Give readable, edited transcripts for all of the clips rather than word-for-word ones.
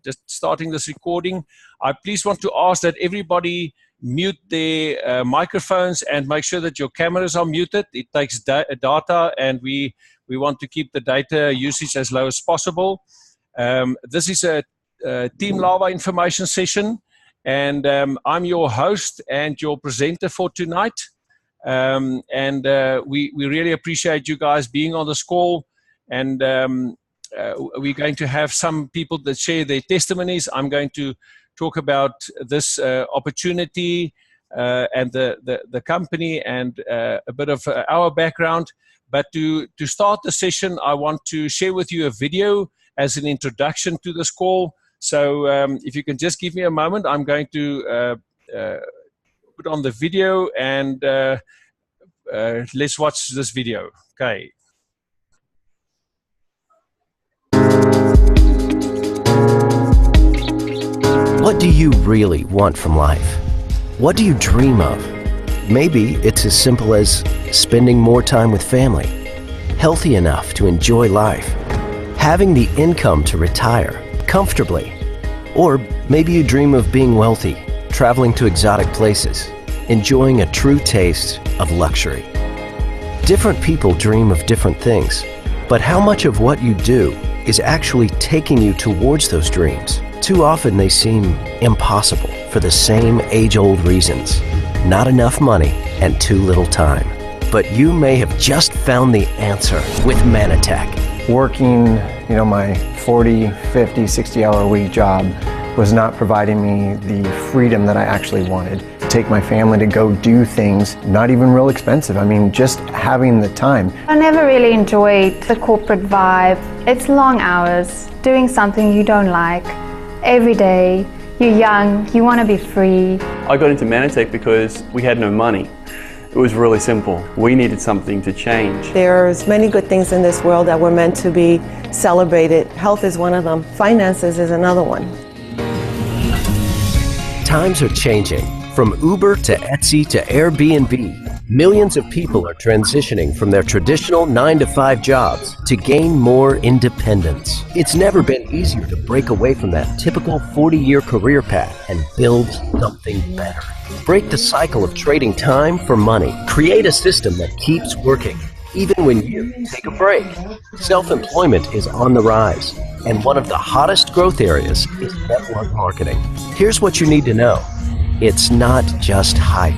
just starting this recording. I please want to ask that everybody mute their microphones and make sure that your cameras are muted. It takes data, and we want to keep the data usage as low as possible. This is a Team Lava information session, and I'm your host and your presenter for tonight. We really appreciate you guys being on this call, and we're going to have some people that share their testimonies. I'm going to talk about this opportunity and the company and a bit of our background. But to start the session, I want to share with you a video as an introduction to this call. So if you can just give me a moment, I'm going to put on the video, and let's watch this video. Okay. What do you really want from life? What do you dream of? Maybe it's as simple as spending more time with family, healthy enough to enjoy life, having the income to retire comfortably. Or maybe you dream of being wealthy, traveling to exotic places, enjoying a true taste of luxury. Different people dream of different things, but how much of what you do is actually taking you towards those dreams? Too often they seem impossible for the same age-old reasons. Not enough money and too little time. But you may have just found the answer with Manitech. Working, my 40, 50, 60-hour-a-week job was not providing me the freedom that I actually wanted. To take my family to go do things, not even real expensive. I mean, just having the time. I never really enjoyed the corporate vibe. It's long hours, doing something you don't like. Every day, you're young, you want to be free. I got into Manitech because we had no money. It was really simple. We needed something to change. There's many good things in this world that were meant to be celebrated. Health is one of them. Finances is another one. Times are changing. From Uber to Etsy to Airbnb, millions of people are transitioning from their traditional 9-to-5 jobs to gain more independence. It's never been easier to break away from that typical 40-year career path and build something better. Break the cycle of trading time for money. Create a system that keeps working, even when you take a break. Self-employment is on the rise, and one of the hottest growth areas is network marketing. Here's what you need to know. It's not just hype.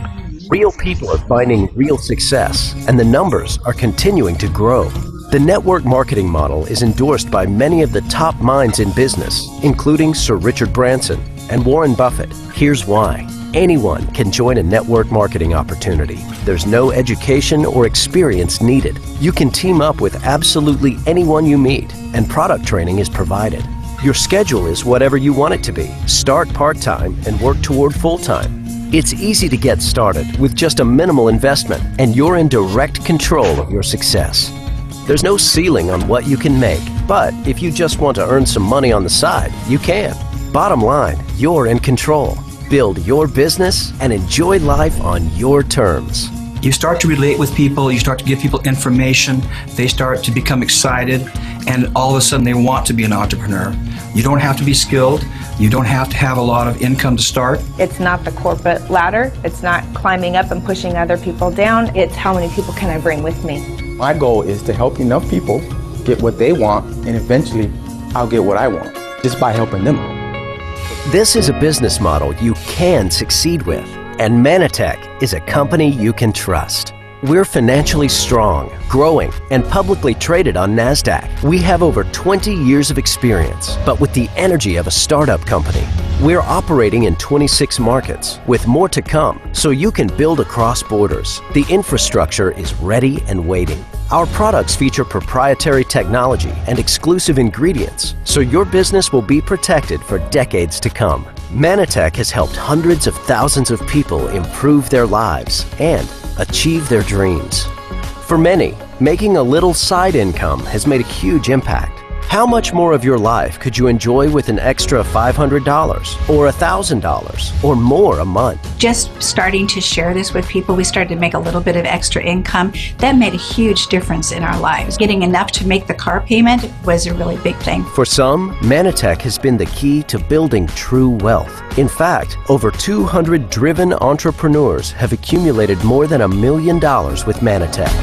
Real people are finding real success, and the numbers are continuing to grow. The network marketing model is endorsed by many of the top minds in business, including Sir Richard Branson and Warren Buffett. Here's why. Anyone can join a network marketing opportunity. There's no education or experience needed. You can team up with absolutely anyone you meet, and product training is provided. Your schedule is whatever you want it to be. Start part-time and work toward full-time. It's easy to get started with just a minimal investment, and you're in direct control of your success. There's no ceiling on what you can make, but if you just want to earn some money on the side, you can. Bottom line, you're in control. Build your business and enjoy life on your terms. You start to relate with people, you start to give people information, they start to become excited, and all of a sudden they want to be an entrepreneur. You don't have to be skilled, you don't have to have a lot of income to start. It's not the corporate ladder, it's not climbing up and pushing other people down, it's how many people can I bring with me. My goal is to help enough people get what they want, and eventually I'll get what I want, just by helping them out. This is a business model you can succeed with, and Manitech is a company you can trust. We're financially strong, growing, and publicly traded on NASDAQ. We have over 20 years of experience, but with the energy of a startup company. We're operating in 26 markets, with more to come, so you can build across borders. The infrastructure is ready and waiting. Our products feature proprietary technology and exclusive ingredients, so your business will be protected for decades to come. Manitech has helped hundreds of thousands of people improve their lives and achieve their dreams. For many, making a little side income has made a huge impact. How much more of your life could you enjoy with an extra $500 or $1,000 or more a month? Just starting to share this with people, we started to make a little bit of extra income. That made a huge difference in our lives. Getting enough to make the car payment was a really big thing. For some, Manitech has been the key to building true wealth. In fact, over 200 driven entrepreneurs have accumulated more than $1 million with Manitech.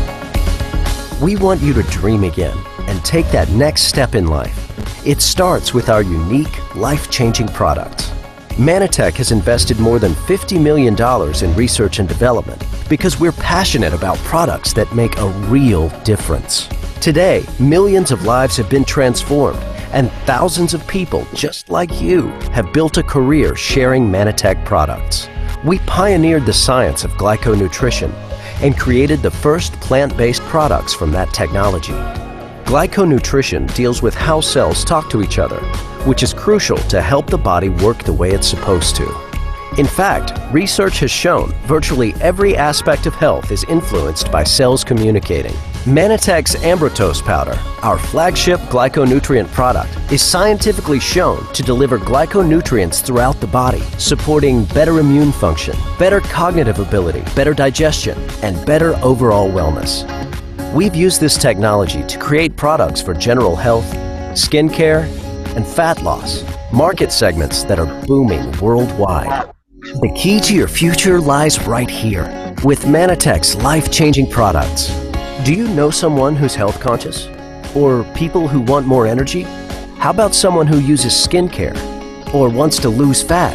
We want you to dream again and take that next step in life. It starts with our unique, life-changing products. Manitech has invested more than $50 million in research and development because we're passionate about products that make a real difference. Today, millions of lives have been transformed, and thousands of people just like you have built a career sharing Manitech products. We pioneered the science of glyconutrition and created the first plant-based products from that technology. Glyconutrition deals with how cells talk to each other, which is crucial to help the body work the way it's supposed to. In fact, research has shown virtually every aspect of health is influenced by cells communicating. Manitech's Ambrotose powder, our flagship glyconutrient product, is scientifically shown to deliver glyconutrients throughout the body, supporting better immune function, better cognitive ability, better digestion, and better overall wellness. We've used this technology to create products for general health, skincare, and fat loss, market segments that are booming worldwide. The key to your future lies right here with Manitech's life-changing products. Do you know someone who's health conscious? Or people who want more energy? How about someone who uses skincare or wants to lose fat?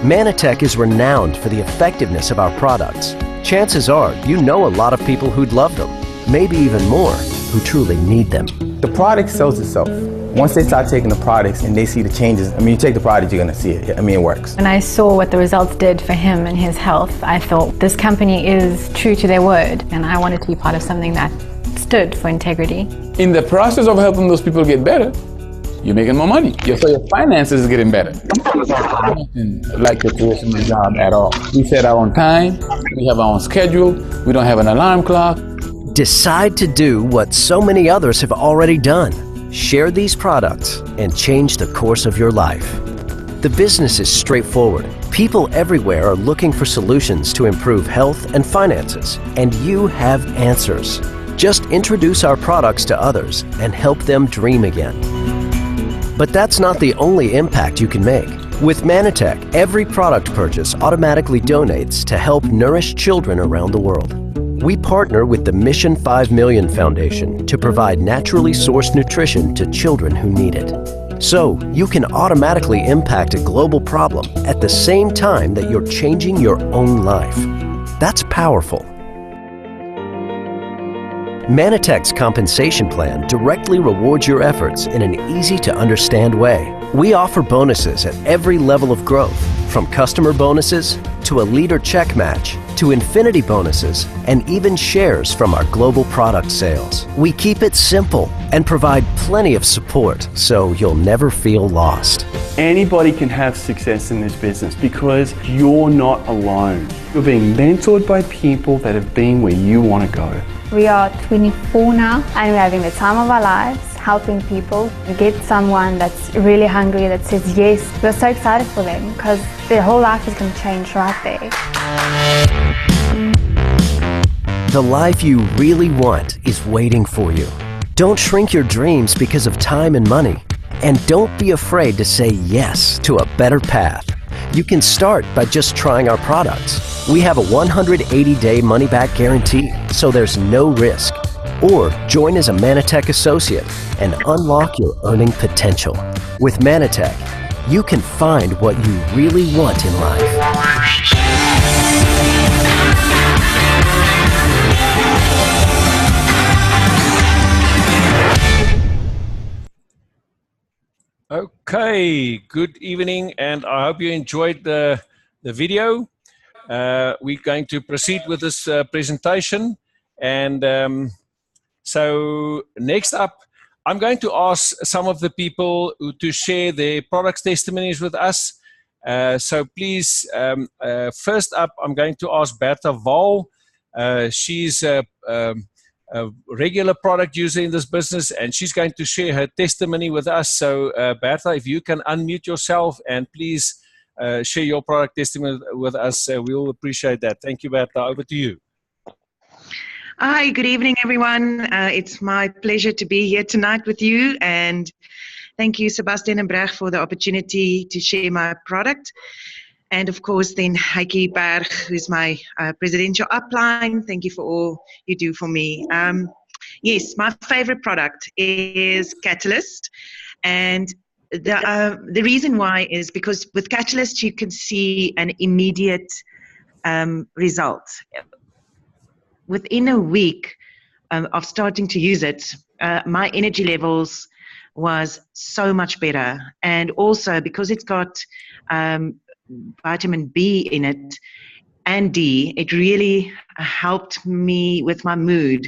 Manitech is renowned for the effectiveness of our products. Chances are you know a lot of people who'd love them, maybe even more, who truly need them. The product sells itself. Once they start taking the products and they see the changes, I mean, you take the product, you're going to see it. I mean, it works. When I saw what the results did for him and his health, I thought this company is true to their word, and I wanted to be part of something that stood for integrity. In the process of helping those people get better, you're making more money. So your finances is getting better. I don't like the traditional job at all. We set our own time, we have our own schedule, we don't have an alarm clock. Decide to do what so many others have already done. Share these products and change the course of your life. The business is straightforward. People everywhere are looking for solutions to improve health and finances, and you have answers. Just introduce our products to others and help them dream again. But that's not the only impact you can make. With Manitech, every product purchase automatically donates to help nourish children around the world. We partner with the Mission 5 Million Foundation to provide naturally sourced nutrition to children who need it. So you can automatically impact a global problem at the same time that you're changing your own life. That's powerful. Manitech's compensation plan directly rewards your efforts in an easy-to-understand way. We offer bonuses at every level of growth, from customer bonuses to a leader check match to infinity bonuses and even shares from our global product sales. We keep it simple and provide plenty of support so you'll never feel lost. Anybody can have success in this business because you're not alone. You're being mentored by people that have been where you want to go. We are 24 now and we're having the time of our lives, helping people get someone that's really hungry that says yes. We're so excited for them because their whole life is going to change right there. The life you really want is waiting for you. Don't shrink your dreams because of time and money. And don't be afraid to say yes to a better path. You can start by just trying our products. We have a 180-day money-back guarantee, so there's no risk. Or join as a Manitech associate and unlock your earning potential. With Manitech, you can find what you really want in life. Okay, good evening, and I hope you enjoyed the video. We're going to proceed with this presentation, and so next up, I'm going to ask some of the people to share their products testimonies with us. So please, first up, I'm going to ask Bertha Val. She's a regular product user in this business, and she's going to share her testimony with us. So Bertha, if you can unmute yourself and please share your product testimony with us, we will appreciate that. Thank you, Bertha. Over to you. Hi, good evening, everyone. It's my pleasure to be here tonight with you, and thank you, Sebastian and Brecht, for the opportunity to share my product. And of course, then Heike Berg, who's my presidential upline. Thank you for all you do for me. Yes, my favorite product is Catalyst. And the reason why is because with Catalyst, you can see an immediate result. Within a week of starting to use it, my energy levels was so much better. And also because it's got vitamin B in it and D, it really helped me with my mood.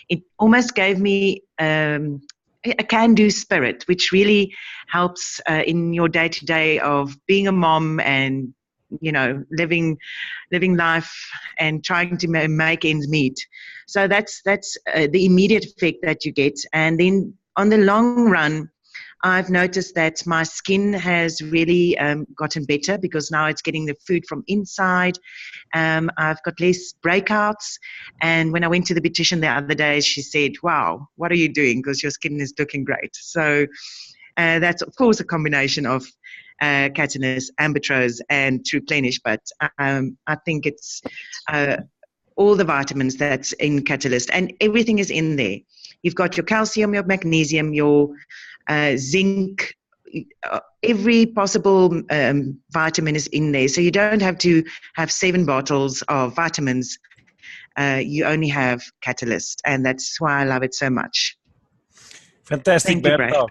It almost gave me a can-do spirit, which really helps in your day-to-day of being a mom and living life and trying to make ends meet. So that's the immediate effect that you get. And then on the long run, I've noticed that my skin has really gotten better because now it's getting the food from inside. I've got less breakouts. And when I went to the beautician the other day, she said, "Wow, what are you doing? Because your skin is looking great." So that's, of course, a combination of Catalyst, Ambitrose, and Truplenish, but I think it's all the vitamins that's in Catalyst, and everything is in there. You've got your calcium, your magnesium, your zinc, every possible vitamin is in there. So you don't have to have 7 bottles of vitamins. You only have Catalyst, and that's why I love it so much. Fantastic, Bertha.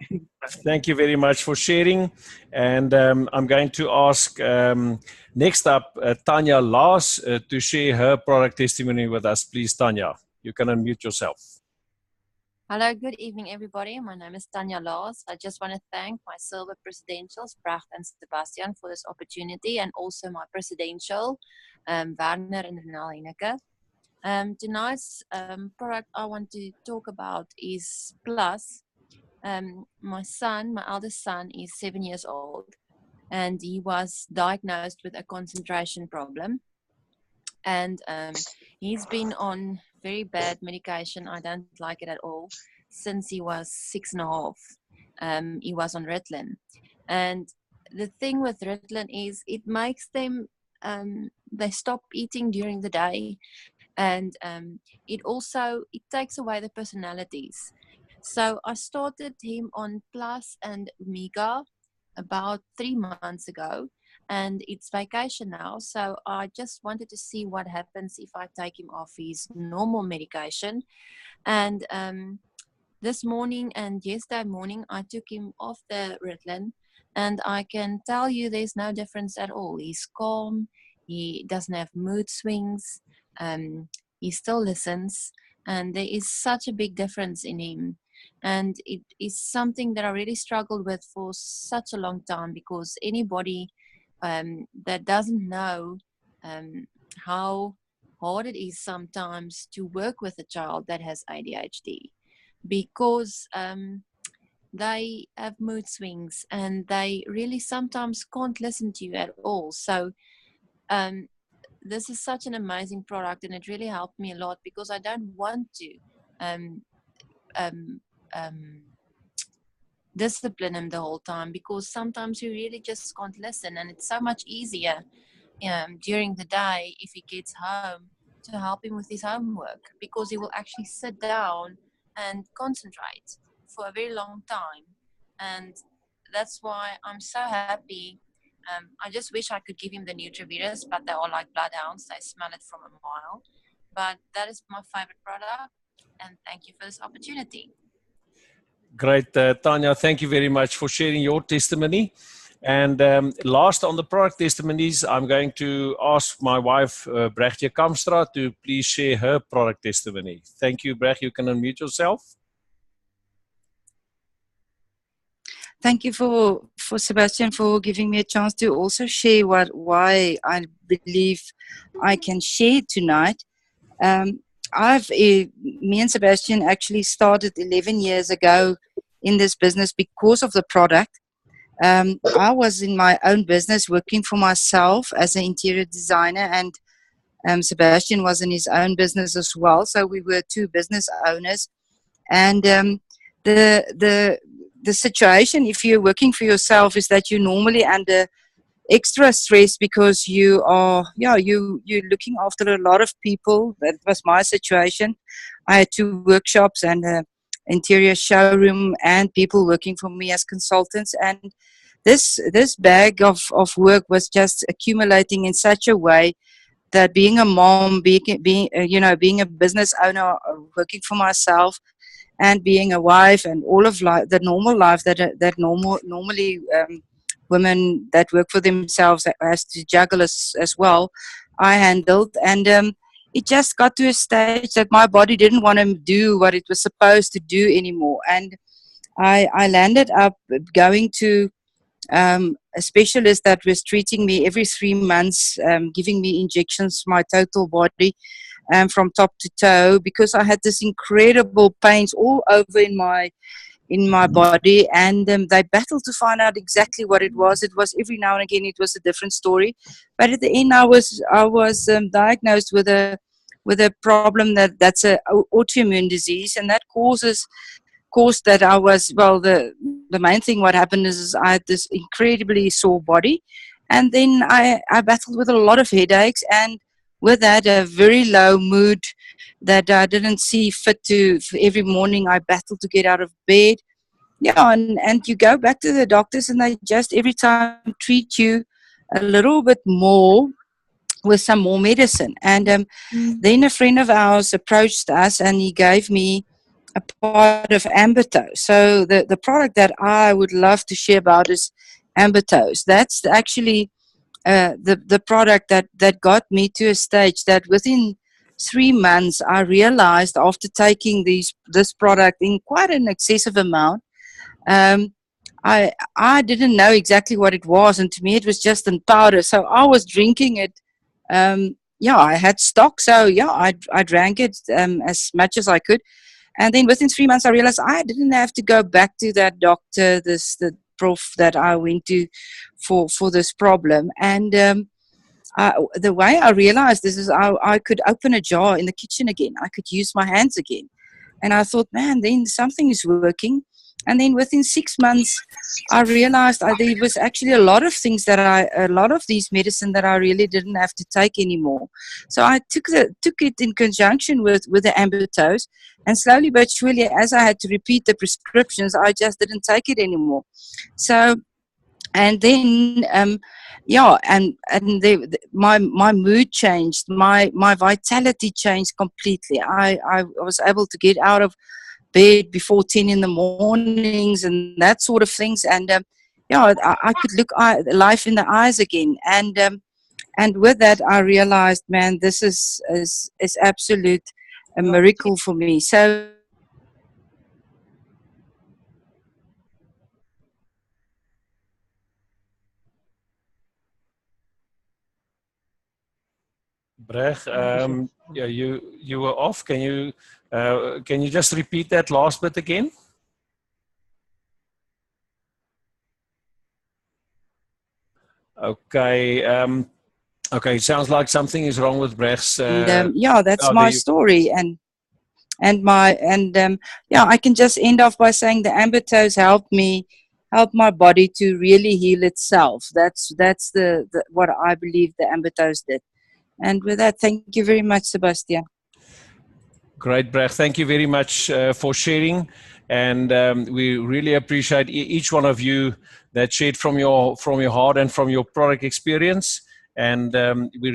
Thank you very much for sharing. And I'm going to ask next up Tanya Lars to share her product testimony with us. Please, Tanya, you can unmute yourself. Hello, good evening, everybody. My name is Tanya Lars. I just want to thank my silver presidentials, Brecht and Sebastian, for this opportunity, and also my presidential, Werner and Renal Henneke. Tonight's product I want to talk about is Plus. My eldest son is 7 years old, and he was diagnosed with a concentration problem. And he's been on very bad medication. I don't like it at all. Since he was 6.5, he was on Ritalin. And the thing with Ritalin is it makes them, they stop eating during the day. And it takes away the personalities. So I started him on Plus and Omega about 3 months ago, and it's vacation now. So I just wanted to see what happens if I take him off his normal medication. And this morning and yesterday morning, I took him off the Ritalin, and I can tell you there's no difference at all. He's calm. He doesn't have mood swings. He still listens, and there is such a big difference in him. And it is something that I really struggled with for such a long time, because anybody that doesn't know how hard it is sometimes to work with a child that has ADHD, because they have mood swings and they really sometimes can't listen to you at all. So this is such an amazing product, and it really helped me a lot, because I don't want to discipline him the whole time, because sometimes you really just can't listen. And it's so much easier during the day if he gets home to help him with his homework, because he will actually sit down and concentrate for a very long time. And that's why I'm so happy. I just wish I could give him the Nutrivirus, but they are like bloodhounds. They smell it from a mile. But that is my favorite product, and thank you for this opportunity. Great, Tanya. Thank you very much for sharing your testimony. And last on the product testimonies, I'm going to ask my wife, Brechtje Kamstra, to please share her product testimony. Thank you, Brecht. You can unmute yourself. Thank you for Sebastian for giving me a chance to also share why I believe I can share tonight. me and Sebastian actually started 11 years ago in this business because of the product. I was in my own business working for myself as an interior designer, and Sebastian was in his own business as well. So we were two business owners. And the situation, if you're working for yourself, is that you're normally under extra stress because you're looking after a lot of people. That was my situation. I had 2 workshops and an interior showroom and people working for me as consultants, and this bag of work was just accumulating in such a way that being a mom, being a business owner, working for myself, and being a wife, and all of life, the normal life that normally women that work for themselves has to juggle as well, I handled. And it just got to a stage that my body didn't want to do what it was supposed to do anymore. And I landed up going to a specialist that was treating me every 3 months, giving me injections, my total body, from top to toe, because I had this incredible pains all over in my body, and they battled to find out exactly what it was. It was every now and again it was a different story, but at the end I was diagnosed with a problem that's a autoimmune disease, and that caused that I was, well, the main thing what happened is I had this incredibly sore body, and then I battled with a lot of headaches, and with that a very low mood that I didn't see fit to. Every morning I battled to get out of bed. Yeah, and you go back to the doctors and they just every time treat you a little bit more with some more medicine. And then a friend of ours approached us and he gave me a pot of Ambertose. So the product that I would love to share about is Ambertose. That's actually the product that got me to a stage that within 3 months I realized, after taking this product in quite an excessive amount, I didn't know exactly what it was, and to me it was just in powder. So I was drinking it. I had stock, so I drank it as much as I could. And then within 3 months I realized I didn't have to go back to that doctor, the prof that I went to for this problem. And the way I realized this is I could open a jar in the kitchen again. I could use my hands again. And I thought, man, then something is working. And then within 6 months, I realized there was actually a lot of these medicine that I really didn't have to take anymore. So I took it in conjunction with the Ambertose, and slowly but surely, as I had to repeat the prescriptions, I just didn't take it anymore. So, and then, my mood changed, my vitality changed completely. I was able to get out of bed before 10 in the mornings and that sort of things, and I could look life in the eyes again, and with that I realized, man, this is absolute a miracle for me. So Breg, you were off. Can you just repeat that last bit again? Okay. Okay. Sounds like something is wrong with Breg's. That's my story, and I can just end off by saying the Ambertose helped my body to really heal itself. That's the what I believe the Ambertose did. And with that, thank you very much, Sebastian. Great, Breg. Thank you very much for sharing, and we really appreciate each one of you that shared from your heart and from your product experience. And we're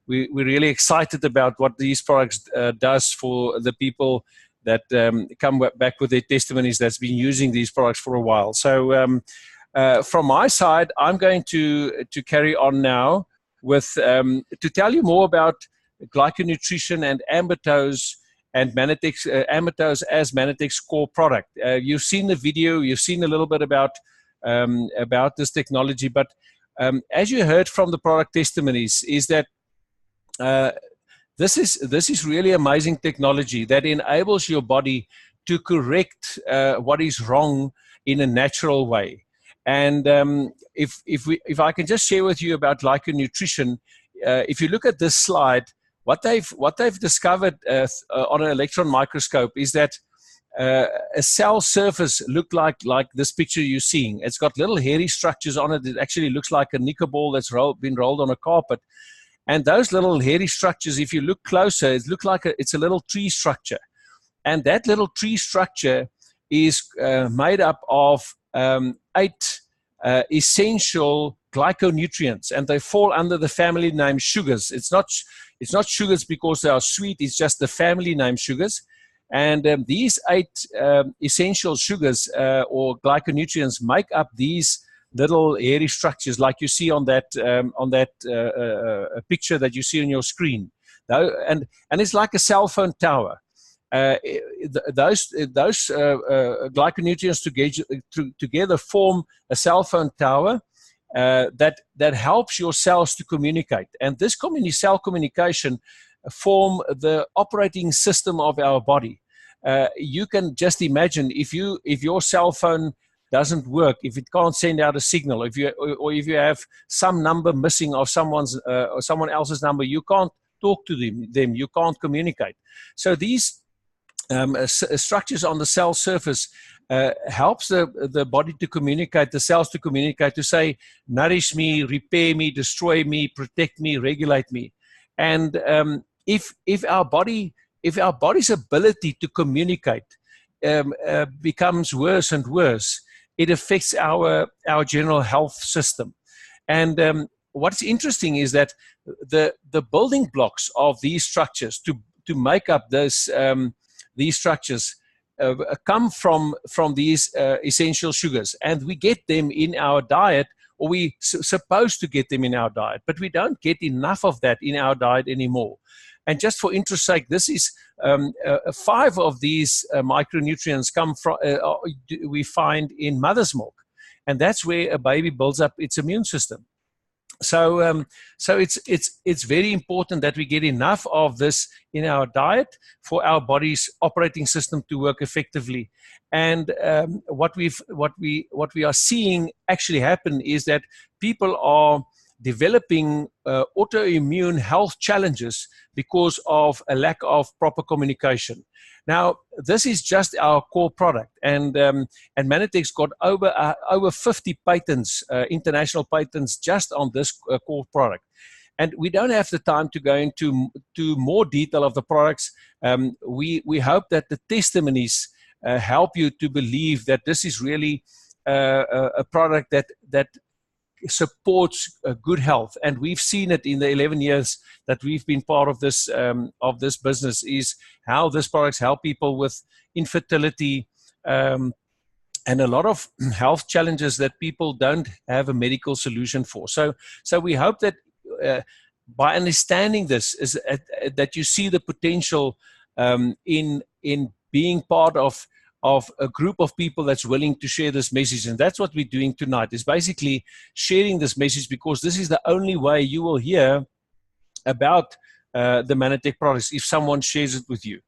really excited about what these products does for the people that come back with their testimonies that's been using these products for a while. So from my side, I'm going to carry on now with to tell you more about glyconutrition and Ambertose and Manitex, Ambertose as Manitex's core product. You've seen the video, you've seen a little bit about this technology, but as you heard from the product testimonies, is that this is really amazing technology that enables your body to correct what is wrong in a natural way. And if I can just share with you about glyconutrition, if you look at this slide, what they've discovered on an electron microscope is that a cell surface look like this picture you're seeing. It's got little hairy structures on it. It actually looks like a Nickel ball that's been rolled on a carpet. And those little hairy structures, if you look closer, it looks like it's a little tree structure. And that little tree structure is made up of 8 essential glyconutrients, and they fall under the family name sugars. It's not sugars because they are sweet. It's just the family name sugars. And these 8 essential sugars or glyconutrients make up these little hairy structures, like you see on that picture that you see on your screen. And it's like a cell phone tower. Those glyconutrients together form a cell phone tower that helps your cells to communicate. And this cell communication form the operating system of our body. You can just imagine if your cell phone doesn't work, if it can't send out a signal, if you have some number missing of someone else's number, you can't talk to them, you can't communicate. So these structures on the cell surface helps the body to communicate, the cells to communicate, to say, nourish me, repair me, destroy me, protect me, regulate me. And if our body's ability to communicate becomes worse and worse, it affects our general health system. And what's interesting is that the building blocks of these structures to make up these structures come from these essential sugars, and we get them in our diet, or we supposed to get them in our diet, but we don't get enough of that in our diet anymore. And just for interest's sake, this is 5 of these micronutrients come from we find in mother's milk, and that's where a baby builds up its immune system. So it's very important that we get enough of this in our diet for our body's operating system to work effectively. And what we are seeing actually happen is that people are developing autoimmune health challenges because of a lack of proper communication. Now, this is just our core product, and Manatech's got over 50 patents, international patents, just on this core product. And we don't have the time to go into more detail of the products. We hope that the testimonies help you to believe that this is really a product that supports good health, and we've seen it in the 11 years that we've been part of this business, is how these products help people with infertility and a lot of health challenges that people don't have a medical solution for. So we hope that by understanding this is that you see the potential in being part of a group of people that's willing to share this message. And that's what we're doing tonight, is basically sharing this message, because this is the only way you will hear about the Manatech products, if someone shares it with you,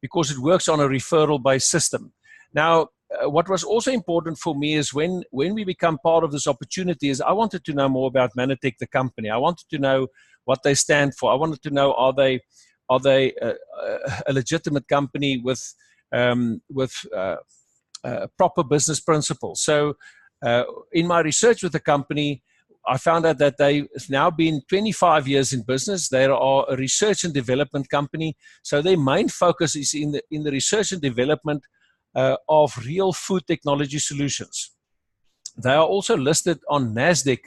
because it works on a referral-based system. Now, what was also important for me is when we become part of this opportunity is I wanted to know more about Manatech, the company. I wanted to know what they stand for. I wanted to know, are they a legitimate company with proper business principles. So in my research with the company, I found out that they've now been 25 years in business. They are a research and development company. So their main focus is in the research and development of real food technology solutions. They are also listed on NASDAQ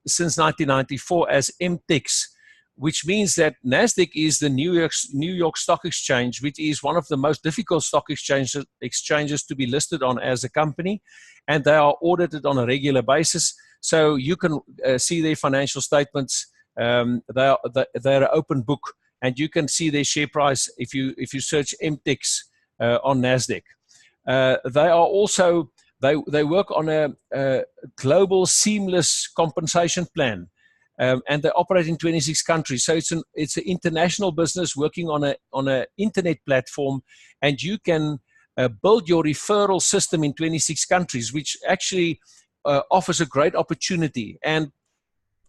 since 1994 as MTEX, which means that NASDAQ is the New York Stock Exchange, which is one of the most difficult stock exchanges to be listed on as a company, and they are audited on a regular basis. So you can see their financial statements. They're an open book, and you can see their share price if you search MTEX on NASDAQ. They are also they work on a global seamless compensation plan. and they operate in 26 countries. So it's an international business working on a internet platform, and you can build your referral system in 26 countries, which actually offers a great opportunity. And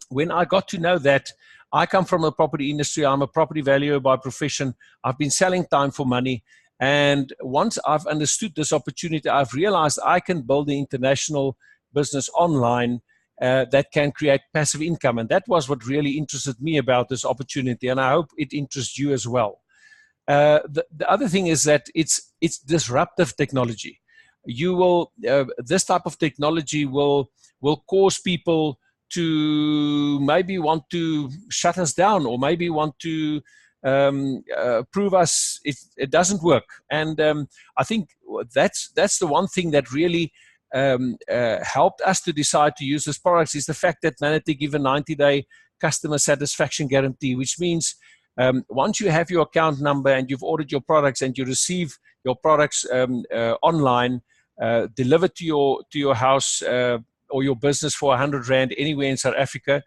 when I got to know that, I come from the property industry. I'm a property valuer by profession. I've been selling time for money. And once I've understood this opportunity, I've realized I can build an international business online that can create passive income. And that was what really interested me about this opportunity. And I hope it interests you as well. The other thing is that it's disruptive technology. This type of technology will cause people to maybe want to shut us down, or maybe want to prove us it doesn't work. And I think that's the one thing that really helped us to decide to use this product, is the fact that Manatech give a 90-day customer satisfaction guarantee, which means once you have your account number and you've ordered your products and you receive your products online, delivered to your house or your business for 100 Rand anywhere in South Africa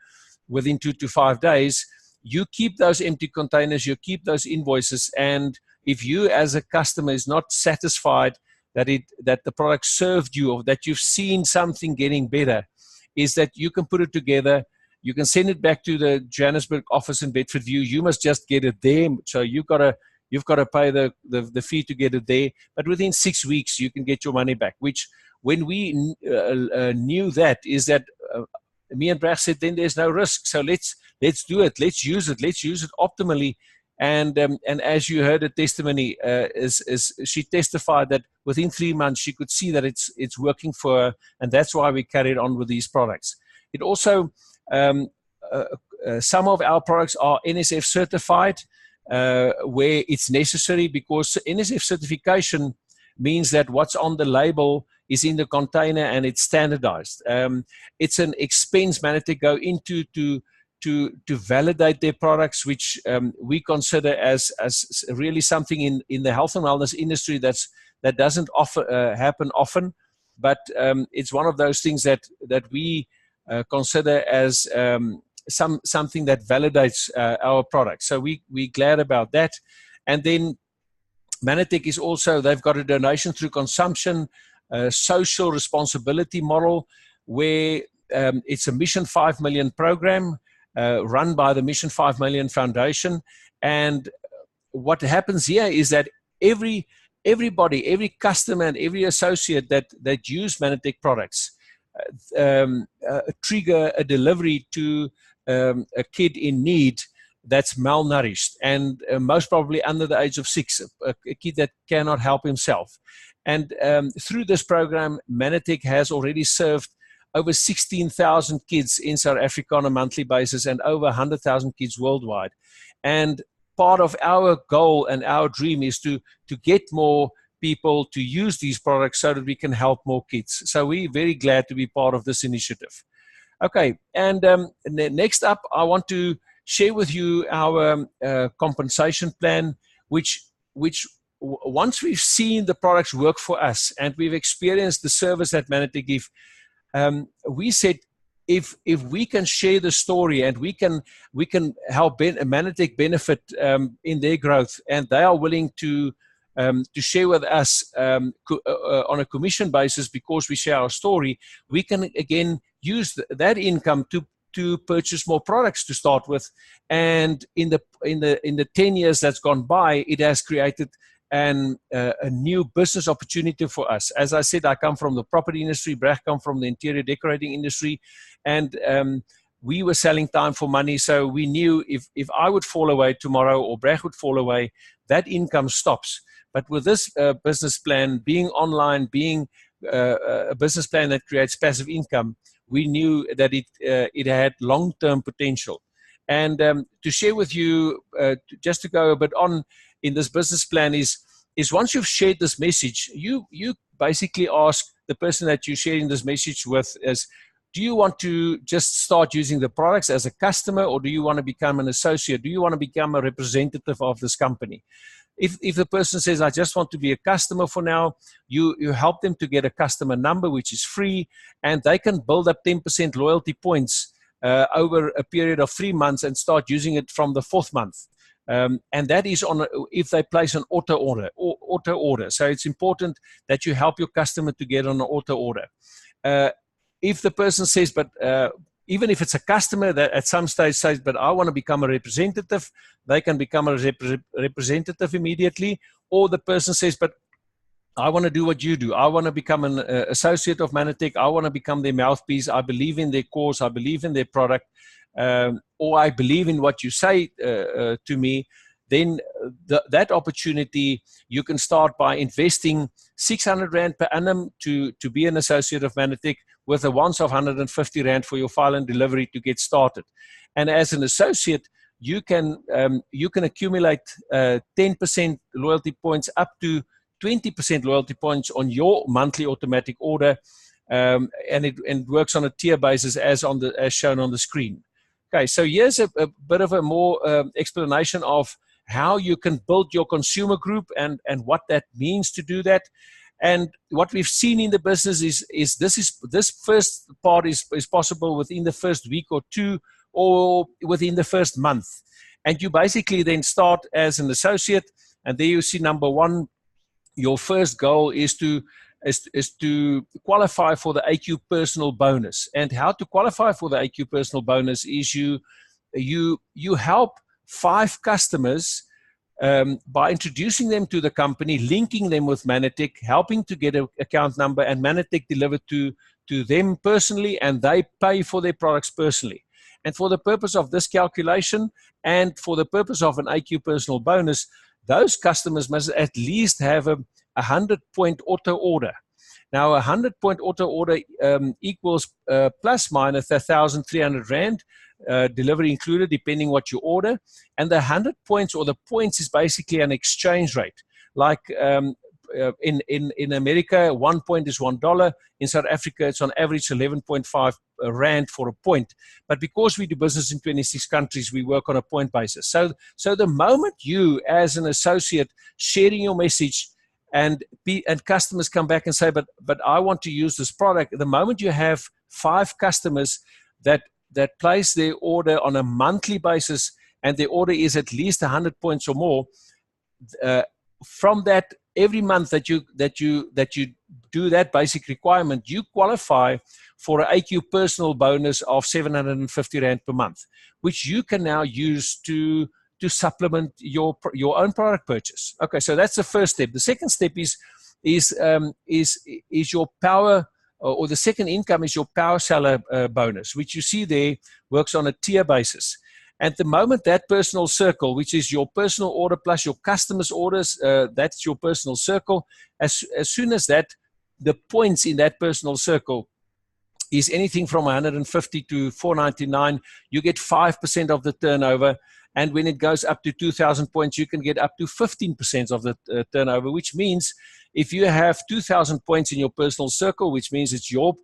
within 2 to 5 days, you keep those empty containers, you keep those invoices. And if you as a customer is not satisfied that the product served you, or that you've seen something getting better, is that you can put it together, you can send it back to the Johannesburg office in Bedfordview. You must just get it there. So you've got to pay the fee to get it there. But within 6 weeks, you can get your money back, which when we knew that, is that me and Brach said, then there's no risk. So let's do it. Let's use it. Let's use it optimally. And as you heard a testimony, she testified that within 3 months she could see that it's working for her, and that's why we carried on with these products. It also some of our products are NSF certified where it's necessary, because NSF certification means that what's on the label is in the container and it's standardized. It's an expense Manatech go into to validate their products, which we consider as really something in the health and wellness industry that doesn't happen often, but it's one of those things that we consider as something that validates our product. So we're glad about that. And then Manatech is also, they've got a donation through consumption, social responsibility model, where it's a Mission 5 Million program run by the Mission 5 Million Foundation. And what happens here is that everybody, every customer and every associate that use Manatech products trigger a delivery to a kid in need that's malnourished and most probably under the age of 6, a kid that cannot help himself. And through this program, Manatech has already served over 16,000 kids in South Africa on a monthly basis, and over 100,000 kids worldwide. And part of our goal and our dream is to get more people to use these products so that we can help more kids. So we're very glad to be part of this initiative. Okay, and next up, I want to share with you our compensation plan, which once we've seen the products work for us and we've experienced the service that Manatech give, we said, if we can share the story and we can help Manatech benefit in their growth, and they are willing to share with us on a commission basis because we share our story, we can again use that income to purchase more products to start with. And in the 10 years that's gone by, it has created a new business opportunity for us. As I said, I come from the property industry, Brach come from the interior decorating industry, and we were selling time for money. So we knew if I would fall away tomorrow or Brach would fall away, that income stops. But with this business plan, being online, being a business plan that creates passive income, we knew that it had long-term potential. And to share with you, just to go a bit on in this business plan is once you've shared this message, you basically ask the person that you're sharing this message with is, do you want to just start using the products as a customer, or do you want to become an associate? Do you want to become a representative of this company? If the person says, I just want to be a customer for now, you help them to get a customer number, which is free, and they can build up 10% loyalty points over a period of 3 months and start using it from the 4th month. And that is on if they place an auto order. So it's important that you help your customer to get on an auto order. If the person says, but even if it's a customer that at some stage says, but I want to become a representative, they can become a representative immediately. Or the person says, but I want to do what you do. I want to become an associate of Manatech. I want to become their mouthpiece. I believe in their cause. I believe in their product. Or I believe in what you say to me. Then that opportunity, you can start by investing 600 Rand per annum to be an associate of Manatech, with a once of 150 Rand for your file and delivery to get started. And as an associate, you can accumulate 10% loyalty points up to 20% loyalty points on your monthly automatic order, and it works on a tier basis as shown on the screen. Okay, so here's a bit of a more explanation of how you can build your consumer group and what that means to do that. And what we've seen in the business is this first part is possible within the first week or two, or within the first month. And you basically then start as an associate, and there you see number one, your first goal is to qualify for the AQ Personal Bonus. And how to qualify for the AQ Personal Bonus is you help 5 customers by introducing them to the company, linking them with Manatech, helping to get an account number, and Manatech delivered to them personally, and they pay for their products personally. And for the purpose of this calculation and for the purpose of an AQ Personal Bonus, those customers must at least have a 100-point auto order. Now, a 100-point auto order equals plus minus 1,300 Rand, delivery included, depending what you order. And the 100 points, or the points, is basically an exchange rate. Like in America, 1 point is $1. In South Africa, it's on average 11.5 Rand for a point. But because we do business in 26 countries, we work on a point basis. So the moment you, as an associate, sharing your message, and customers come back and say, but I want to use this product. The moment you have 5 customers that place their order on a monthly basis, and their order is at least 100 points or more, from that, every month that you do that basic requirement, you qualify for an AQ Personal Bonus of 750 Rand per month, which you can now use to supplement your own product purchase. Okay, so that's the first step. The second step is your power, or the second income is your power seller bonus, which you see there works on a tier basis. And the moment that personal circle, which is your personal order plus your customers' orders, that's your personal circle. As soon as the points in that personal circle is anything from 150 to 499, you get 5% of the turnover. And when it goes up to 2,000 points, you can get up to 15% of the turnover, which means if you have 2,000 points in your personal circle, which means it's your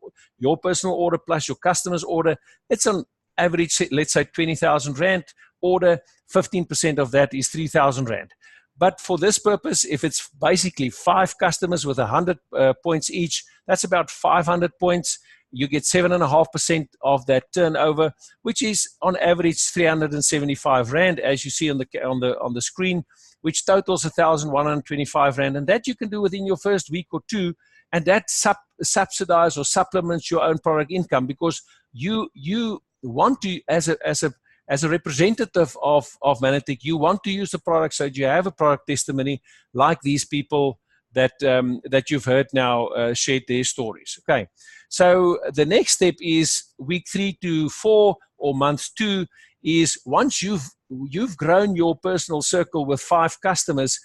personal order plus your customer's order, it's on average, let's say 20,000 Rand order, 15% of that is 3,000 Rand. But for this purpose, if it's basically 5 customers with 100 points each, that's about 500 points. You get 7.5% of that turnover, which is on average 375 Rand, as you see on the screen, which totals 1,125 Rand. And that you can do within your first week or two, and that subsidize or supplements your own product income, because you want to, as a representative of Manatech, you want to use the product so that you have a product testimony like these people that you've heard now shared their stories. Okay, so the next step is week 3 to 4 or month 2 is once you've grown your personal circle with 5 customers,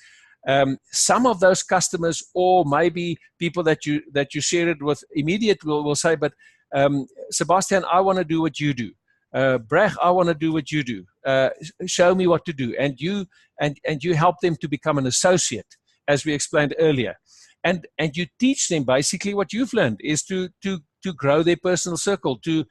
some of those customers, or maybe people that you share it with immediate, will say, but Sebastian, I want to do what you do. Brach, I want to do what you do. Show me what to do. And you help them to become an associate, as we explained earlier. And you teach them basically what you've learned is to grow their personal circle, to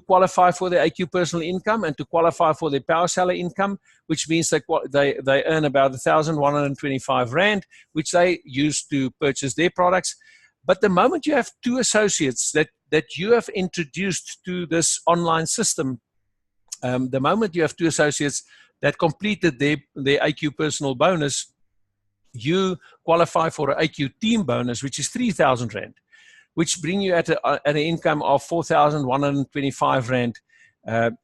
qualify for their AQ personal income and to qualify for their power seller income, which means they earn about 1,125 Rand, which they use to purchase their products. But the moment you have 2 associates that you have introduced to this online system, The moment you have 2 associates that completed their AQ personal bonus, you qualify for an AQ team bonus, which is 3,000 Rand, which bring you at an income of 4,125 Rand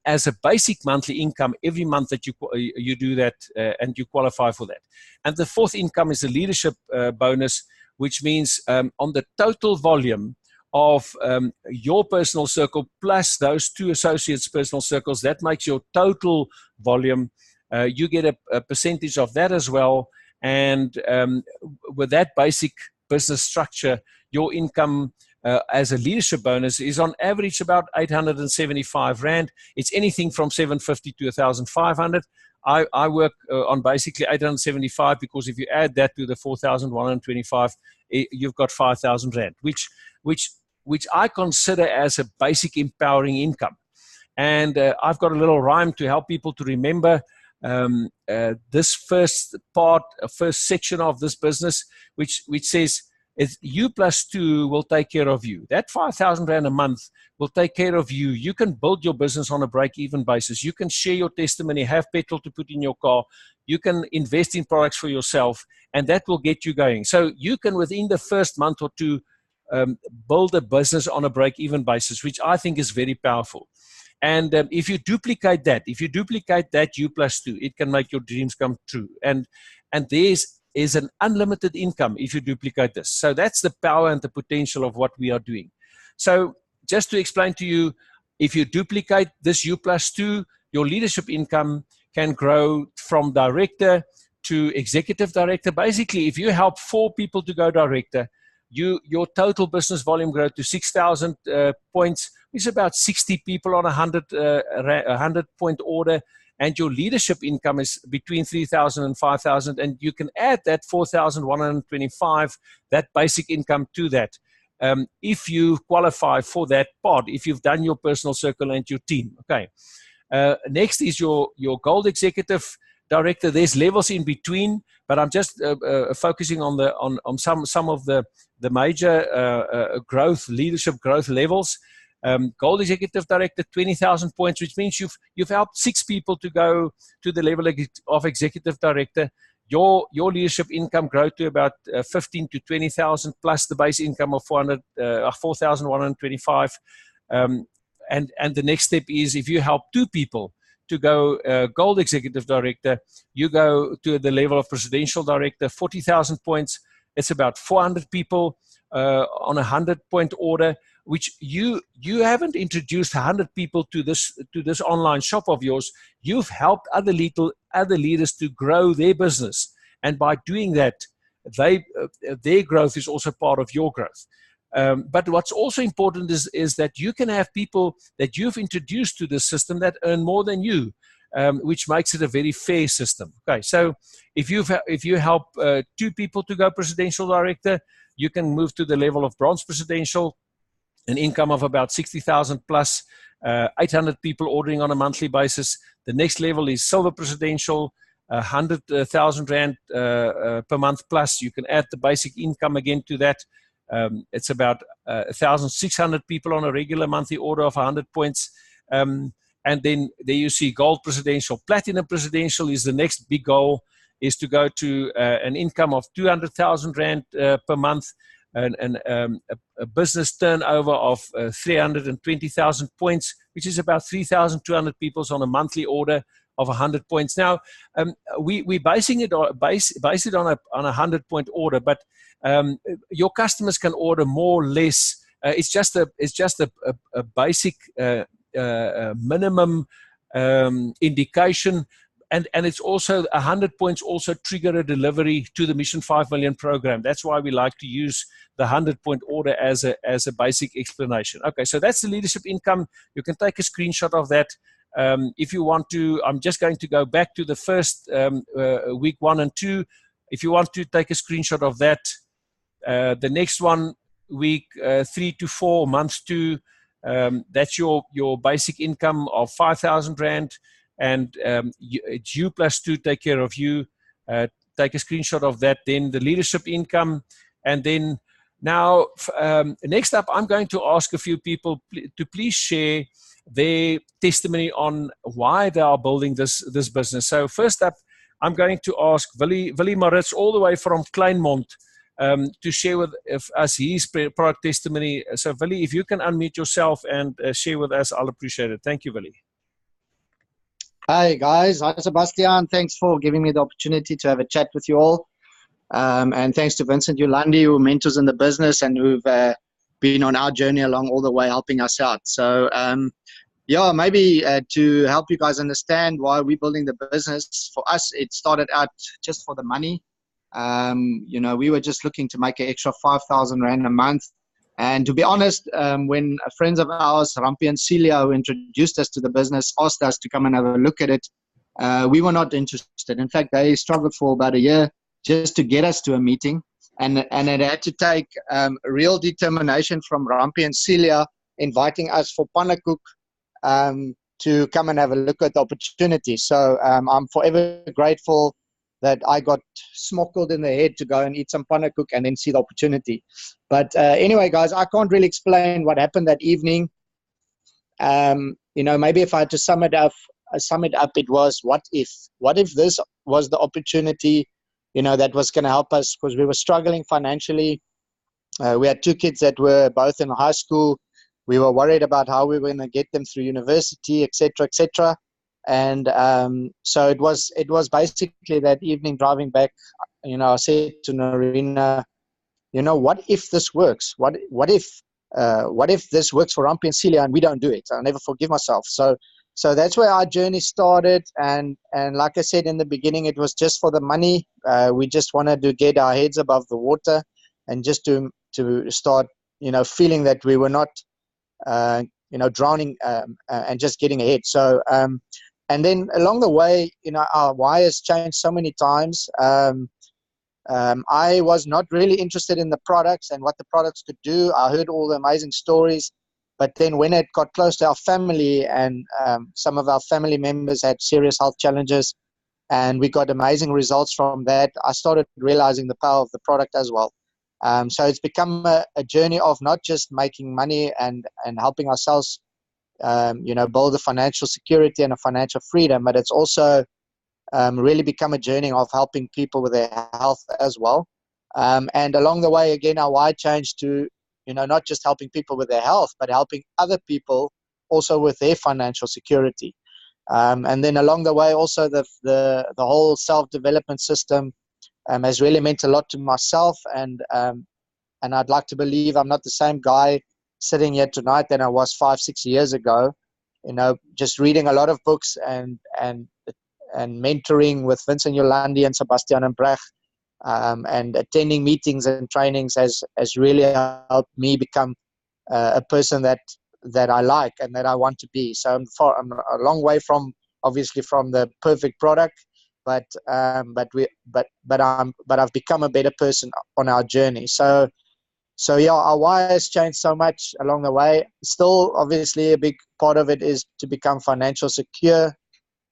as a basic monthly income every month that you do that and you qualify for that. And the 4th income is a leadership bonus, which means on the total volume of your personal circle plus those 2 associates' personal circles, that makes your total volume. You get a percentage of that as well. And with that basic business structure, your income as a leadership bonus is on average about 875 Rand. It's anything from 750 to 1,500. I work on basically 875 because if you add that to the 4,125, you've got 5,000 Rand, which I consider as a basic empowering income. And I've got a little rhyme to help people to remember this first section of this business, which says, you plus 2 will take care of you. That 5,000 Rand a month will take care of you. You can build your business on a break-even basis. You can share your testimony, have petrol to put in your car. You can invest in products for yourself, and that will get you going. So you can, within the first month or 2, build a business on a break-even basis, which I think is very powerful. And if you duplicate that, you plus 2, it can make your dreams come true. And there's an unlimited income if you duplicate this. So that's the power and the potential of what we are doing. So just to explain to you, if you duplicate this U plus 2, your leadership income can grow from director to executive director. Basically, if you help 4 people to go director, your total business volume grows to 6,000 points, which is about 60 people on a 100-point order. And your leadership income is between 3,000 and 5,000, and you can add that 4,125, that basic income to that. If you qualify for that pod, if you've done your personal circle and your team. Okay. Next is your gold executive director. There's levels in between, but I'm just focusing on some of the major leadership growth levels. Gold executive director, 20,000 points, which means you've helped 6 people to go to the level of executive director. Your leadership income grow to about 15 to 20,000 plus the base income of 4,125. And the next step is if you help 2 people to go gold executive director, you go to the level of presidential director, 40,000 points. It's about 400 people on a 100-point order, which you haven't introduced 100 people to this online shop of yours. You've helped other leaders to grow their business, and by doing that, their growth is also part of your growth. But what's also important is that you can have people that you've introduced to the system that earn more than you, which makes it a very fair system. Okay, so if you help 2 people to go presidential director, you can move to the level of bronze presidential, an income of about 60,000 plus, 800 people ordering on a monthly basis. The next level is silver presidential, 100,000 Rand per month plus. You can add the basic income again to that. It's about 1,600 people on a regular monthly order of 100 points. And then there you see gold presidential. Platinum presidential is the next big goal, is to go to an income of 200,000 Rand per month, and a business turnover of 320,000 points, which is about 3,200 people on a monthly order of 100 points. Now, we're basing it base it on a 100-point order, but your customers can order more or less. It's just a basic minimum indication. And it's also 100 points also trigger a delivery to the Mission 5 Million program. That's why we like to use the 100-point order as a basic explanation. Okay, so that's the leadership income. You can take a screenshot of that. If you want to, I'm just going to go back to the first week 1 and 2. If you want to take a screenshot of that, the next one, week 3 to 4, month 2, that's your basic income of 5,000 Rand. And it's you plus 2 take care of you. Take a screenshot of that. Then the leadership income. And then now, next up, I'm going to ask a few people to please share their testimony on why they are building this business. So first up, I'm going to ask Willie Maritz, all the way from Kleinmond, to share with us his product testimony. So Willie, if you can unmute yourself and share with us, I'll appreciate it. Thank you, Willie. Hi guys, hi Sebastian. Thanks for giving me the opportunity to have a chat with you all. And thanks to Vincent Yolandi, who mentors in the business and who've been on our journey along all the way, helping us out. So yeah, maybe to help you guys understand why we're building the business. For us, it started out just for the money. You know, we were just looking to make an extra 5,000 Rand a month. And to be honest, when friends of ours, Rampi and Celia, who introduced us to the business, asked us to come and have a look at it, we were not interested. In fact, they struggled for about a year just to get us to a meeting. And it had to take real determination from Rampi and Celia inviting us for Pannenkoek to come and have a look at the opportunity. So I'm forever grateful that I got smoked in the head to go and eat some Pannenkoek and then see the opportunity. But anyway, guys, I can't really explain what happened that evening. You know, maybe if I had to sum it up, it was, what if this was the opportunity, you know, that was going to help us, because we were struggling financially. We had 2 kids that were both in high school. We were worried about how we were going to get them through university, etc., etc. And so it was basically that evening driving back, you know, I said to Narina, you know, what if this works? What if this works for Rampi and Celia and we don't do it? I'll never forgive myself. So that's where our journey started. And like I said in the beginning, it was just for the money. We just wanted to get our heads above the water and just to start, you know, feeling that we were not, you know, drowning and just getting ahead. So, and then along the way, you know, our why has changed so many times. I was not really interested in the products and what the products could do. I heard all the amazing stories, but then when it got close to our family and some of our family members had serious health challenges and we got amazing results from that, I started realizing the power of the product as well. So it's become a journey of not just making money and helping ourselves, you know, build a financial security and a financial freedom, but it's also really become a journey of helping people with their health as well. And along the way, again, our why changed to, you know, not just helping people with their health, but helping other people also with their financial security. And then along the way, also the whole self-development system has really meant a lot to myself. And I'd like to believe I'm not the same guy sitting here tonight than I was 5-6 years ago. You know, just reading a lot of books and mentoring with Vincent Yolandi and Sebastian and Brecht, and attending meetings and trainings has really helped me become a person that I like and that I want to be. So I'm a long way from, obviously, from the perfect product, but I've become a better person on our journey. So yeah, our why has changed so much along the way. Still, obviously, a big part of it is to become financial secure.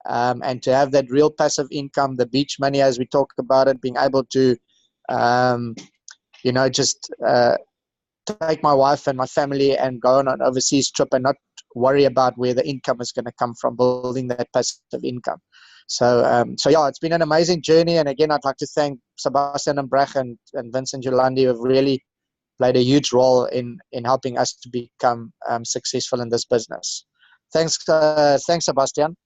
And to have that real passive income, the beach money, as we talk about it, being able to, you know, just take my wife and my family and go on an overseas trip and not worry about where the income is going to come from, building that passive income. So yeah, it's been an amazing journey. And again, I'd like to thank Sebastian and Brecht and Vincent Yolandi, who have really played a huge role in helping us to become successful in this business. Thanks, Sebastian.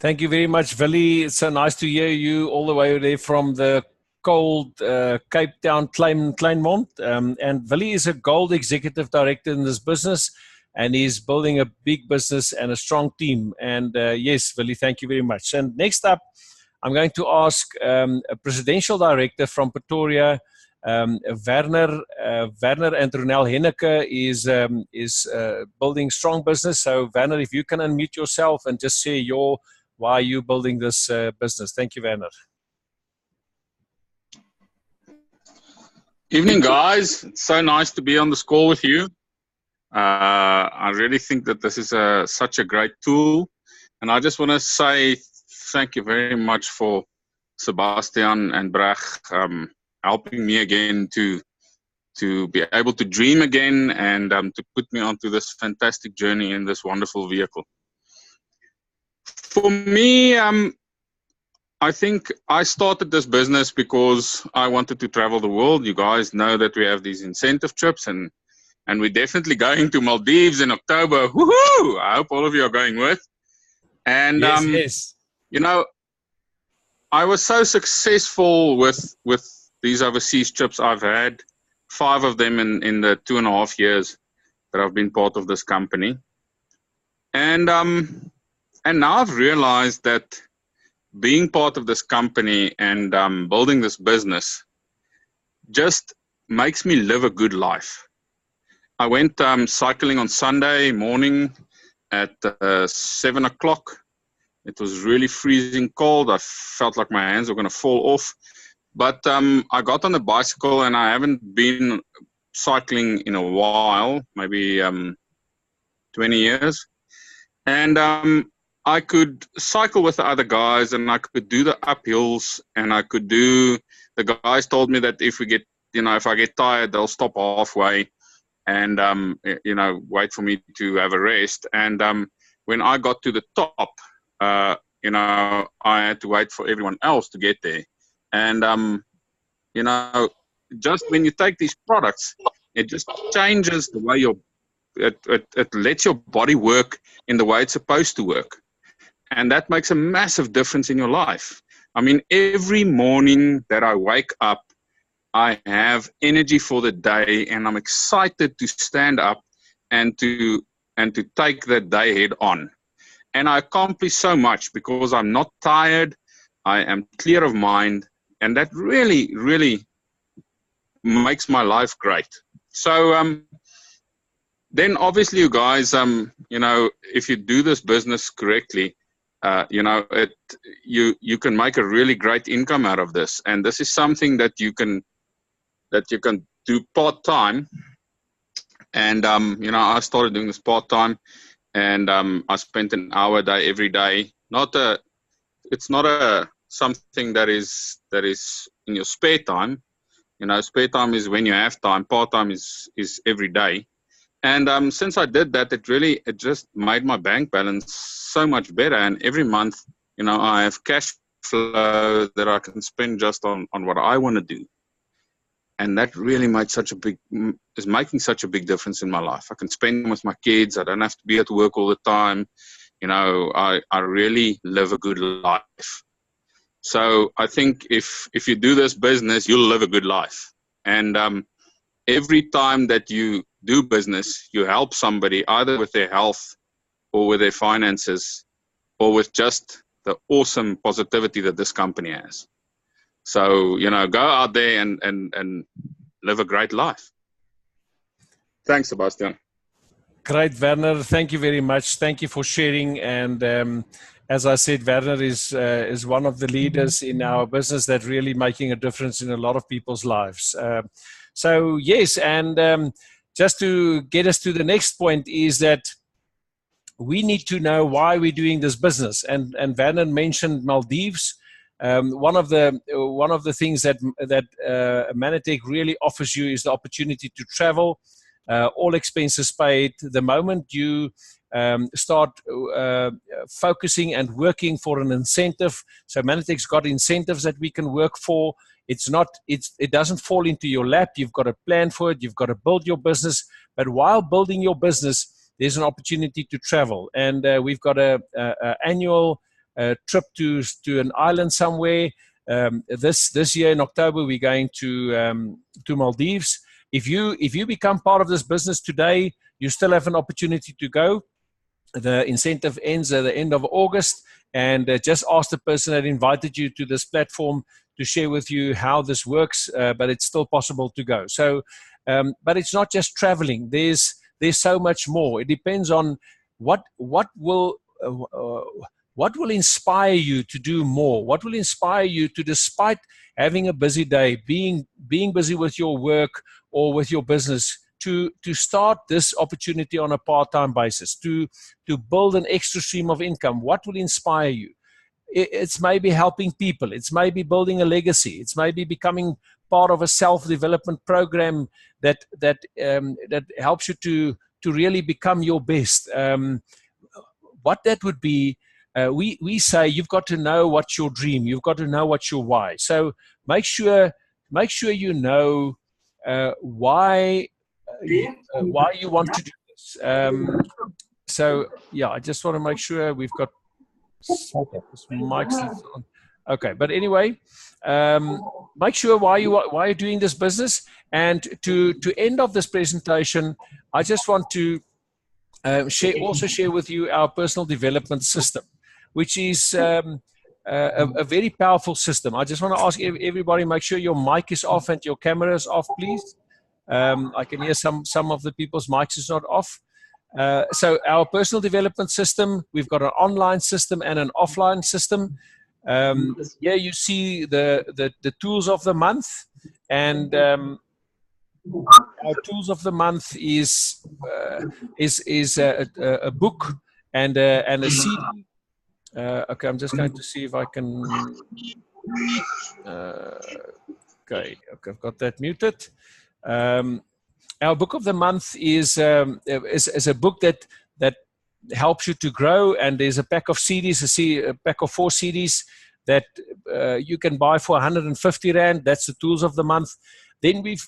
Thank you very much, Willie. It's so nice to hear you all the way there from the cold Cape Town, Kleinmond. And Willie is a gold executive director in this business, and he's building a big business and a strong team. And yes, Willie, thank you very much. And next up, I'm going to ask a presidential director from Pretoria, Werner and Ronel Henneke is building strong business. So Werner, if you can unmute yourself and just say why are you building this business. Thank you, Werner. Evening, guys. It's so nice to be on this call with you. I really think that this is such a great tool. And I just want to say thank you very much for Sebastian and Brecht helping me again to to be able to dream again and to put me onto this fantastic journey in this wonderful vehicle. For me, I think I started this business because I wanted to travel the world. You guys know that we have these incentive trips, and we're definitely going to Maldives in October. Woohoo! I hope all of you are going with. And yes. You know, I was so successful with these overseas trips. I've had 5 of them in the 2.5 years that I've been part of this company. And now I've realized that being part of this company and building this business just makes me live a good life. I went cycling on Sunday morning at 7 o'clock. It was really freezing cold. I felt like my hands were going to fall off. But I got on the bicycle, and I haven't been cycling in a while, maybe 20 years. And I could cycle with the other guys, and I could do the uphills, and I could do, the guys told me that if we get, if I get tired, they'll stop halfway and, wait for me to have a rest. And when I got to the top, I had to wait for everyone else to get there. And, just when you take these products, it just changes the way it lets your body work in the way it's supposed to work. And that makes a massive difference in your life. I mean, every morning that I wake up, I have energy for the day, and I'm excited to stand up and to take that day head on. And I accomplish so much because I'm not tired, I am clear of mind, and that really, really makes my life great. So then obviously you guys, if you do this business correctly, you can make a really great income out of this. And this is something that you can do part-time. And, I started doing this part-time, and I spent an hour a day every day. It's not something that is in your spare time. Spare time is when you have time. Part-time is every day. And since I did that, it just made my bank balance so much better. And every month, I have cash flow that I can spend just on what I want to do. And that really is making such a big difference in my life. I can spend with my kids. I don't have to be at work all the time. I really live a good life. So I think if you do this business, you'll live a good life. And every time that you do business, you help somebody either with their health or with their finances or with just the awesome positivity that this company has. So, go out there and live a great life. Thanks, Sebastian. Great, Werner. Thank you very much. Thank you for sharing. And as I said, Werner is one of the leaders in our business that really making a difference in a lot of people's lives. So, yes, and just to get us to the next point is that we need to know why we're doing this business. And Werner mentioned Maldives. One of the things that Manatech really offers you is the opportunity to travel, all expenses paid. The moment you start focusing and working for an incentive, so Manatech's got incentives that we can work for. It doesn't fall into your lap. You've got to plan for it. You've got to build your business. But while building your business, there's an opportunity to travel. And we've got a annual trip to an island somewhere. This year in October, we're going to Maldives. If you become part of this business today, you still have an opportunity to go. The incentive ends at the end of August. And just ask the person that invited you to this platform to share with you how this works, but it's still possible to go. So, but it's not just traveling. There's so much more. It depends on what will inspire you to do more. What will inspire you to, despite having a busy day, being busy with your work or with your business, to start this opportunity on a part-time basis, to build an extra stream of income. What will inspire you? it's maybe helping people. It's maybe building a legacy. It's maybe becoming part of a self-development program that helps you to really become your best. What that would be, we say you've got to know what's your dream. You've got to know what's your why. So make sure you know why you want to do this. So yeah, I just want to make sure we've got mics on. Okay, but anyway, make sure why you're doing this business. And to end off this presentation, I just want to share with you our personal development system, which is a very powerful system. I just want to ask everybody, make sure your mic is off and your camera is off, please. I can hear some of the people's mics is not off. So our personal development system, we've got an online system and an offline system. Here you see the tools of the month, and our tools of the month is a book and a CD. Okay, I'm just going to see if I can. Okay, I've got that muted. Our book of the month is a book that helps you to grow, and there's a pack of CDs, a pack of 4 CDs that you can buy for 150 Rand. That's the tools of the month. Then we've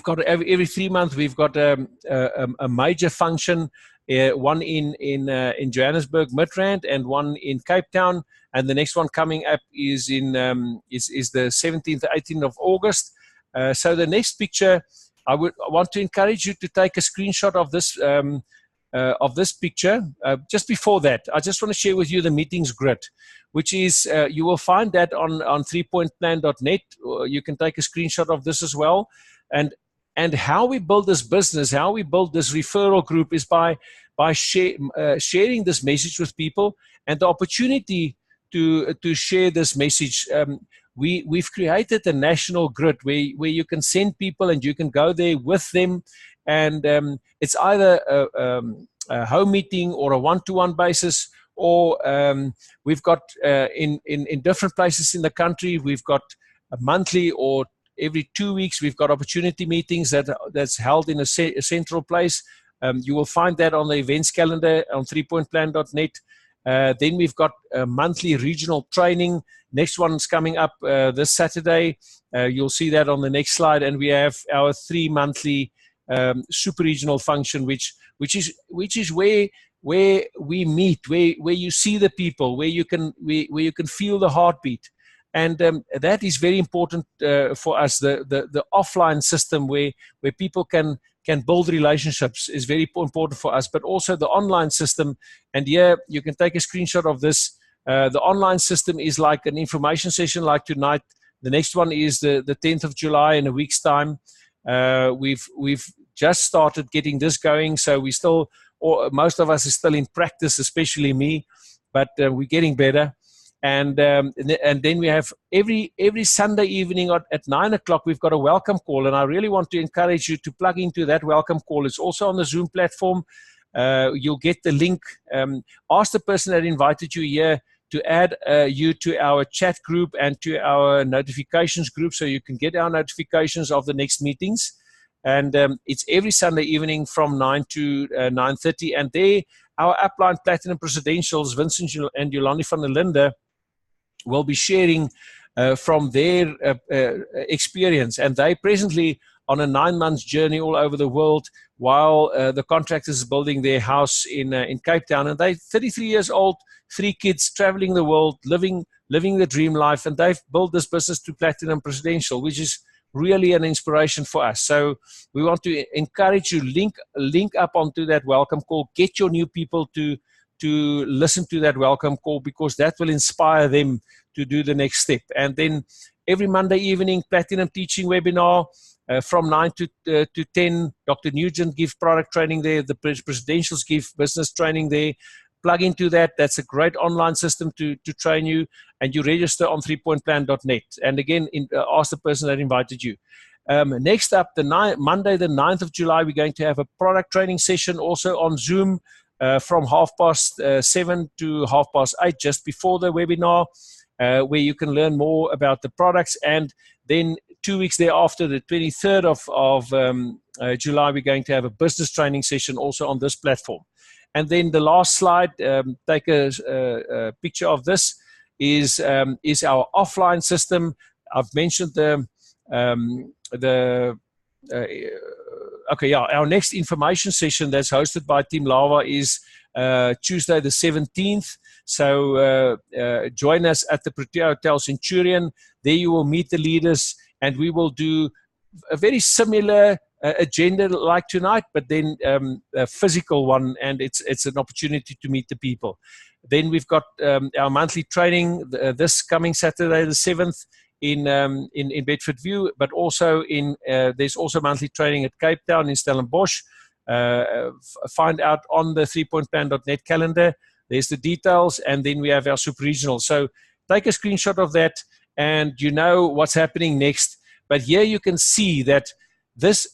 got every 3 months we've got a major function, one in Johannesburg, Midrand, and one in Cape Town, and the next one coming up is in is the 17th, 18th of August. So the next picture, I want to encourage you to take a screenshot of this picture. Just before that, I just want to share with you the meetings grid, which is you will find that on 3pointplan.net. You can take a screenshot of this as well. And how we build this business, how we build this referral group is by sharing this message with people, and the opportunity to share this message. We've created a national grid where you can send people and you can go there with them, and it's either a home meeting or a one-to-one basis, or we've got in different places in the country, we've got a monthly or every 2 weeks we've got opportunity meetings that's held in a central place. You will find that on the events calendar on 3pointplan.net. Then we've got a monthly regional training. Next one's coming up this Saturday. You'll see that on the next slide. And we have our 3 monthly super regional function, which is where we meet, where you see the people, where you can feel the heartbeat. And that is very important for us. The offline system where people can build relationships is very important for us, but also the online system. And here you can take a screenshot of this. The online system is like an information session like tonight. The next one is the 10th of July in a week's time. We've just started getting this going, so we still, or most of us is still in practice, especially me, but we're getting better. And then we have every Sunday evening at 9 o'clock, we've got a welcome call. And I really want to encourage you to plug into that welcome call. It's also on the Zoom platform. You'll get the link. Ask the person that invited you here to add you to our chat group and to our notifications group, so you can get our notifications of the next meetings. And it's every Sunday evening from 9 to 9:30. And there, our upline Platinum Presidentials, Vincent and Yolandi van der Linde, will be sharing from their experience. And they presently on a 9-month journey all over the world, while the contractors is building their house in Cape Town. And they're 33 years old, 3 kids, traveling the world, living the dream life. And they've built this business to Platinum Presidential, which is really an inspiration for us. So we want to encourage you, link up onto that welcome call, get your new people to listen to that welcome call, because that will inspire them to do the next step. And then every Monday evening, Platinum Teaching Webinar from 9 to 10. Dr. Nugent gives product training there. The Presidentials give business training there. Plug into that. That's a great online system to train you, and you register on 3pointplan.net. And again, ask the person that invited you. Next up, Monday the 9th of July, we're going to have a product training session also on Zoom. from 7:30 to 8:30, just before the webinar, where you can learn more about the products. And then 2 weeks thereafter, the 23rd of July, we're going to have a business training session also on this platform. And then the last slide, take a picture of this, is our offline system. I've mentioned our next information session that's hosted by Team Lava is Tuesday the 17th. So join us at the Protea Hotel Centurion. There you will meet the leaders, and we will do a very similar agenda like tonight, but then a physical one, and it's an opportunity to meet the people. Then we've got our monthly training this coming Saturday the 7th in Bedford View, but also there's also monthly training at Cape Town in Stellenbosch. Find out on the 3pointplan.net calendar. There's the details, and then we have our super regional. So take a screenshot of that, and you know what's happening next. But here you can see that this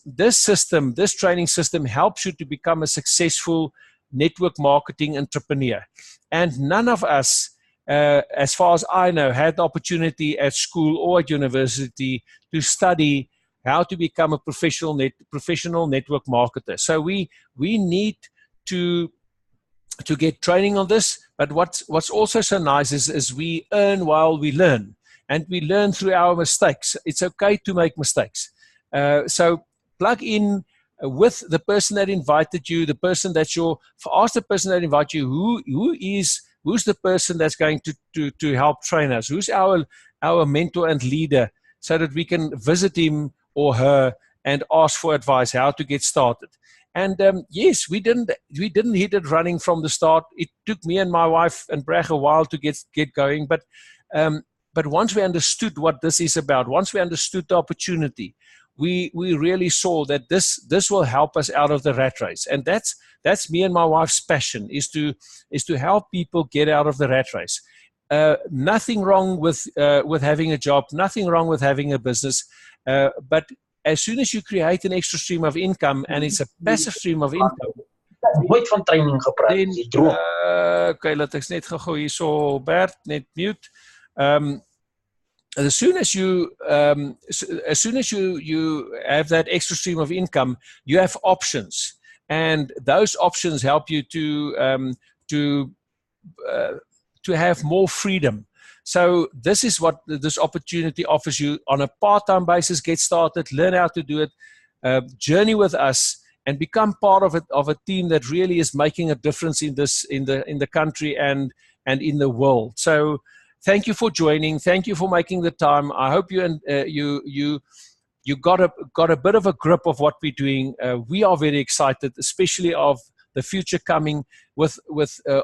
training system helps you to become a successful network marketing entrepreneur. And none of us, as far as I know, had the opportunity at school or at university to study how to become a professional network marketer. So we need to get training on this. But what's also so nice is we earn while we learn, and we learn through our mistakes. It's okay to make mistakes. So plug in with the person that invited you, the person that's ask the person that invited you, who's the person that's going to help train us, who's our mentor and leader, so that we can visit him or her and ask for advice how to get started. And yes, we didn't hit it running from the start. It took me and my wife and Breg a while to get going, but once we understood what this is about, once we understood the opportunity, we really saw that this will help us out of the rat race. And that's me and my wife's passion, is to help people get out of the rat race. Nothing wrong with having a job, nothing wrong with having a business, but as soon as you create an extra stream of income, and it's a passive stream of income, then, okay, laat ek net gou hierso Bert net mute. As soon as you have that extra stream of income, you have options, and those options help you to have more freedom. So this is what this opportunity offers you on a part-time basis. Get started, learn how to do it, journey with us, and become part of a team that really is making a difference in the country and in the world. So thank you for joining. Thank you for making the time. I hope you got a bit of a grip of what we're doing. We are very excited, especially of the future coming with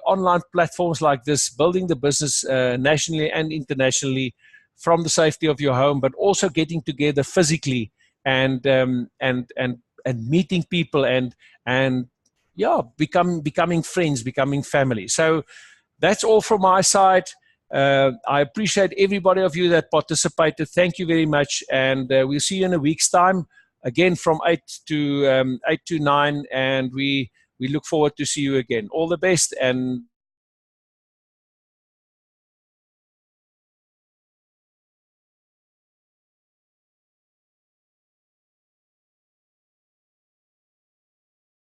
online platforms like this, building the business nationally and internationally from the safety of your home, but also getting together physically and meeting people and becoming friends, becoming family. So that's all from my side. I appreciate everybody of you that participated. Thank you very much, and we'll see you in a week's time again from 8 to 9, and we look forward to see you again. All the best, and